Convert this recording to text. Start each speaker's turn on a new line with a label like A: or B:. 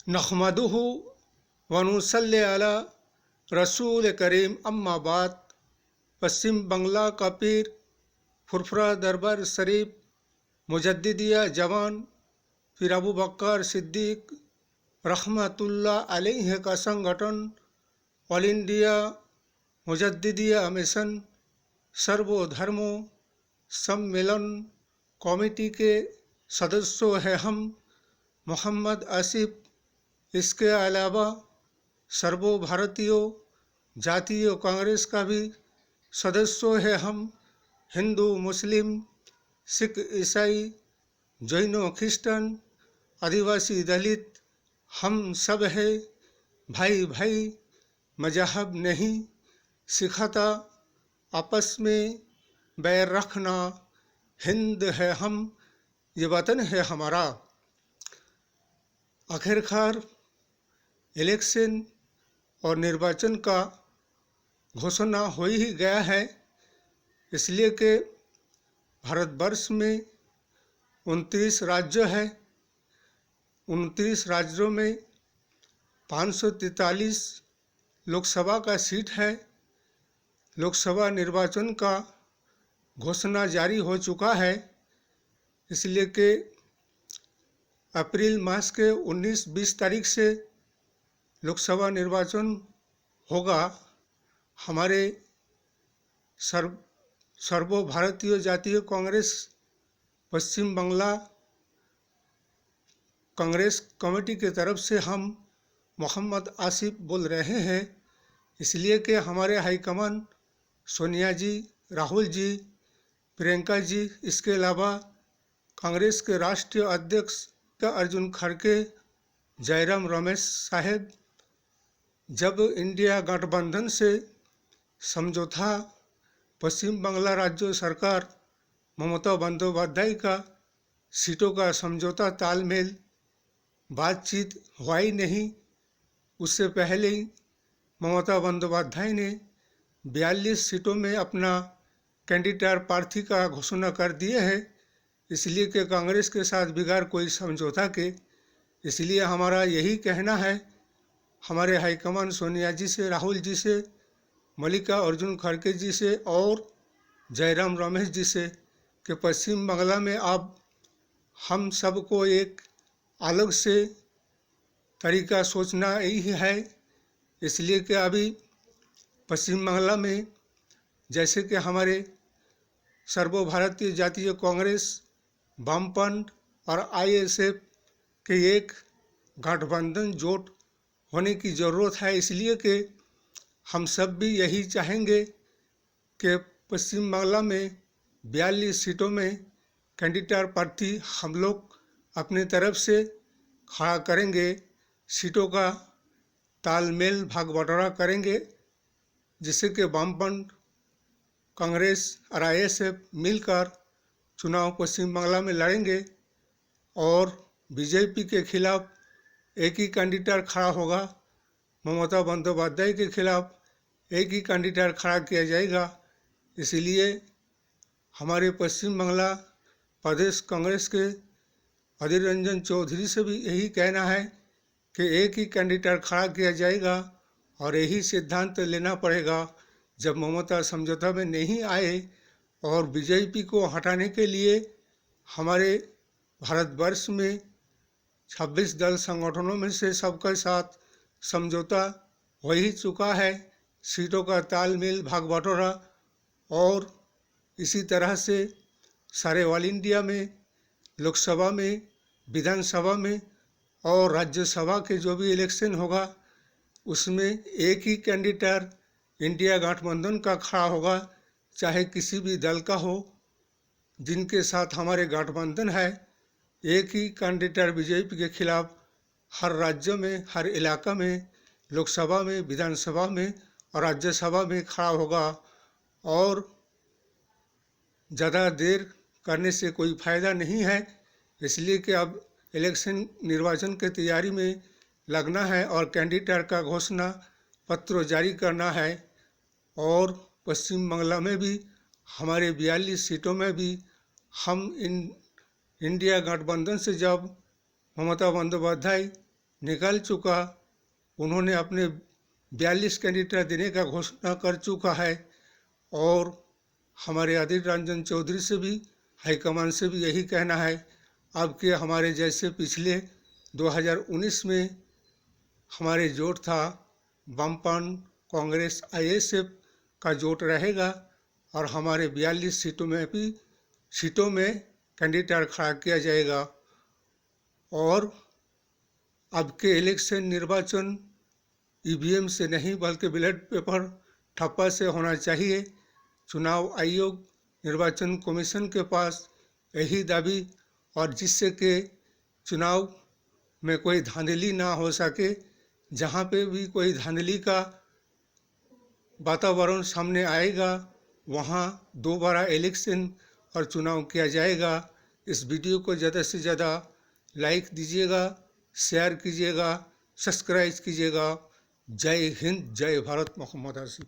A: नहमदुहु व नुसल्ली अला रसूल करीम अम्मा बाद। पश्चिम बंगला का पीर फुरफुरा दरबार शरीफ मुजद्दिदिया जवान पीर अबू बकर सिद्दीक रहमतुल्लाह अलैह का संगठन ऑल इंडिया मुजद्दिदिया मिशन सर्वधर्मों सम्मेलन कमेटी के सदस्यों हैं हम मोहम्मद आसिफ। इसके अलावा सर्वो भारतीय जातीय कांग्रेस का भी सदस्यों हैं हम। हिंदू मुस्लिम सिख ईसाई जैनो क्रिश्चन आदिवासी दलित हम सब है भाई भाई। मजहब नहीं सिखाता आपस में बैर रखना। हिंद है हम, ये वतन है हमारा। आखिरकार इलेक्शन और निर्वाचन का घोषणा हो ही गया है, इसलिए कि भारतवर्ष में 29 राज्य है। 29 राज्यों में 543 लोकसभा का सीट है। लोकसभा निर्वाचन का घोषणा जारी हो चुका है, इसलिए कि अप्रैल मास के 19-20 तारीख से लोकसभा निर्वाचन होगा। हमारे सर्वो भारतीय जातीय कांग्रेस पश्चिम बंगला कांग्रेस कमेटी की तरफ से हम मोहम्मद आसिफ बोल रहे हैं, इसलिए कि हमारे हाईकमान सोनिया जी, राहुल जी, प्रियंका जी, इसके अलावा कांग्रेस के राष्ट्रीय अध्यक्ष अर्जुन खड़गे, जयराम रमेश साहेब, जब इंडिया गठबंधन से समझौता पश्चिम बंगला राज्य सरकार ममता बंदोपाध्याय का सीटों का समझौता तालमेल बातचीत हुआ ही नहीं, उससे पहले ही ममता बंदोपाध्याय ने 42 सीटों में अपना कैंडिडेट प्रार्थी का घोषणा कर दिए है, इसलिए कि कांग्रेस के साथ बिगाड़ कोई समझौता के। इसलिए हमारा यही कहना है हमारे हाईकमान सोनिया जी से, राहुल जी से, मल्लिका अर्जुन खड़गे जी से और जयराम रमेश जी से कि पश्चिम बंगला में अब हम सबको एक अलग से तरीका सोचना ही है। इसलिए कि अभी पश्चिम बंगला में जैसे कि हमारे सर्वभारतीय जातीय कांग्रेस, वामपंथ और आईएसएफ के एक गठबंधन जोट होने की ज़रूरत है, इसलिए कि हम सब भी यही चाहेंगे कि पश्चिम बंगला में 42 सीटों में कैंडिडेट प्रार्थी हम लोग अपने तरफ से खड़ा करेंगे। सीटों का तालमेल भाग बंटवारा करेंगे, जिससे कि वामपंथ कांग्रेस और आईएसएफ मिलकर चुनाव पश्चिम बंगला में लड़ेंगे और बीजेपी के खिलाफ एक ही कैंडिडेट खड़ा होगा। ममता बंदोपाध्याय के खिलाफ एक ही कैंडिडेट खड़ा किया जाएगा। इसलिए हमारे पश्चिम बंगला प्रदेश कांग्रेस के अधीर रंजन चौधरी से भी यही कहना है कि एक ही कैंडिडेट खड़ा किया जाएगा और यही सिद्धांत लेना पड़ेगा। जब ममता समझौता में नहीं आए और बीजेपी को हटाने के लिए हमारे भारतवर्ष में 26 दल संगठनों में से सबके साथ समझौता हो ही चुका है, सीटों का तालमेल भाग बटोरा, और इसी तरह से सारे ऑल इंडिया में लोकसभा में, विधानसभा में और राज्यसभा के जो भी इलेक्शन होगा उसमें एक ही कैंडिडेट इंडिया गठबंधन का खड़ा होगा, चाहे किसी भी दल का हो जिनके साथ हमारे गठबंधन है। एक ही कैंडिडेट बीजेपी के खिलाफ हर राज्य में, हर इलाका में, लोकसभा में, विधानसभा में और राज्यसभा में खड़ा होगा। और ज़्यादा देर करने से कोई फ़ायदा नहीं है, इसलिए कि अब इलेक्शन निर्वाचन की तैयारी में लगना है और कैंडिडेट का घोषणा पत्र जारी करना है। और पश्चिम बंगला में भी हमारे 42 सीटों में भी हम इंडिया गठबंधन से जब ममता बंदोपाध्याय निकाल चुका। उन्होंने अपने 42 कैंडिडेट देने का घोषणा कर चुका है और हमारे अधीर रंजन चौधरी से भी हाईकमान से भी यही कहना है, अब के हमारे जैसे पिछले 2019 में हमारे जोट था वामपन कांग्रेस आईएसएफ का जोट रहेगा और हमारे 42 सीटों में कैंडिडेट खड़ा किया जाएगा। और अब के इलेक्शन निर्वाचन ईवीएम से नहीं बल्कि बैलेट पेपर ठप्पा से होना चाहिए। चुनाव आयोग निर्वाचन कमीशन के पास यही दावी और जिससे कि चुनाव में कोई धांधली ना हो सके। जहाँ पे भी कोई धांधली का वातावरण सामने आएगा वहाँ दोबारा इलेक्शन और चुनाव किया जाएगा। इस वीडियो को ज़्यादा से ज़्यादा लाइक दीजिएगा, शेयर कीजिएगा, सब्सक्राइब कीजिएगा। जय हिंद, जय भारत। मोहम्मद आसिफ।